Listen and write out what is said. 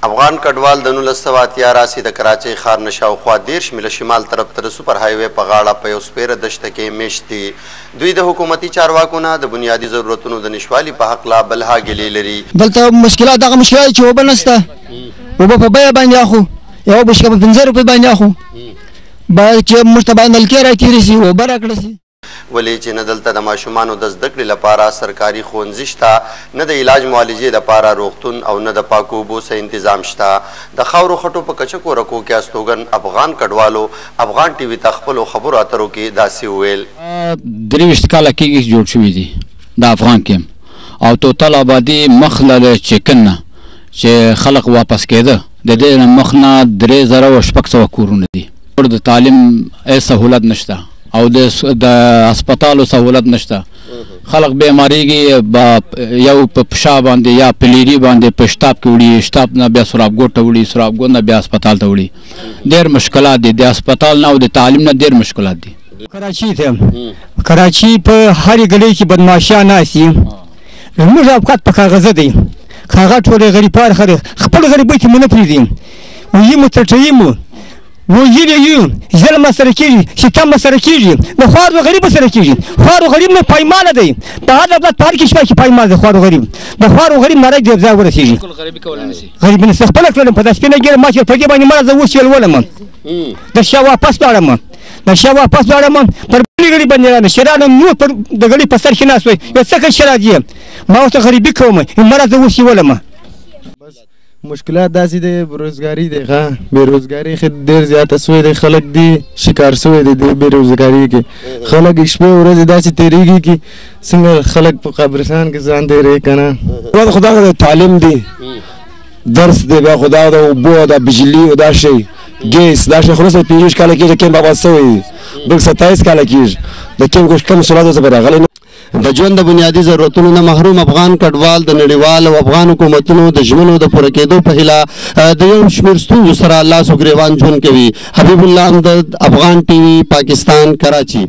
افغان کډوال د 1983 د کراچۍ ښار نه شاوخوا 10 میله شمال طرف ته د سوپر هایوې په غاړه په یو سپیره دښته کې میشت دي. دوی د حکومتي چارواکو نه د بنیادي ضرورتونو د نشوالي په هکله بلها ګیلې لري. دلته مشکلات دغه مشکلات چې اوبه نشته، اوبه په بیه باندې اخو، یوه بشکه په 15 روپۍ باندې اخو، باید چې موږ ته باید نلکې راتېرې شي، اوبه راکړه شي. ولې چې نه دلته د ماشومانو د زده کړې لپاره سرکاري ښوونځي شته، نه د علاج معالجې لپاره روغتون او نه د پاکو اوبو څه انتظام شته. د خاورو خټو په کچکو رکو کې استوګن افغان کډوالو افغان ټي وي ته خپلو خبرو اترو کې داسې وویل: 23 کاله کېږي جوړ شوي دي د افغان کیمپ او توتل آبادي مخ له چکن نه چې خلق واپس کېده، د دې نه مخ نه 3600 کورونه دي. د تعلیم سهولت نشته او د هسپتالو سهولت نشته. خلق بیماریږي یو په پشا باندې یا پلیری باندې په شتاب کې وړي، شتاب نه بیا سرابګوټ ته وړي، سرابګوټ نه بیا هسپتال ته وړي. ډېر مشکلات دي، د هسپتال نه او د تعلیم نه ډېر مشکلات دي. کراچي ته کراچي په هرې ګلۍ کې بدماشان ناست دي. زموږ اوقات په کاغذه دی، کاغذ ټول غریبان خپل غریبۍ کې مو نه پرېږدي، ویي مو ترټوي مو ویلې یو ظلم سره کېږي، ستم سره کېږي، د خوار و غریب سره کېږي. خوار و غریب نه پایمانه دی، په هر دولت په هر کشور کې پایمانه دی. خوار و غریب د خوار و غریب نړۍ دې ځای ورسېږي. غریب نشي خپله کړلم په داسې سپینه ګیره ما چې په دې باندې مړه زه اوس ولولم، د شا واپس لاړم، د شا واپس لاړم پر بلې ګړۍ باندې رانه شرانه نور پر د ګړۍ په سر کې ناست وی یو څه کړ شراد یې ما ورته غریبي کوم مړه زه اوس ولم. مشکلات داسې دی، بېروزګاري دی، بېروزګاري ډېر زیاته سوې دی، خلک دي شکار سوی دی د بېروزګاري کې. خلک شپې ورځې داسې تېرېږي چې څنګه خلک په قبرستان کې ځان تېروي که نه. خدا د تعلیم دی، درس دی، بیا خدا د اوبو د بجلي او دا شی ګیس دا شی خو وروسته 25 کاله کېږي کیمپ آباد سوی دی، بل 27 کاله کېږي د کیمپ کم سولات اوسه به راغلی نه. د ژوند د بنیادي ضرورتونو نه محروم افغان کډوال د نړیوال او افغان حکومتونو د ژمنو د پوره کېدو په هیله د یو شمېر ستونزو سره لاس و ګرېوان ژوند کوي. حبیب الله امدد، افغان ټي وي، پاکستان، کراچي.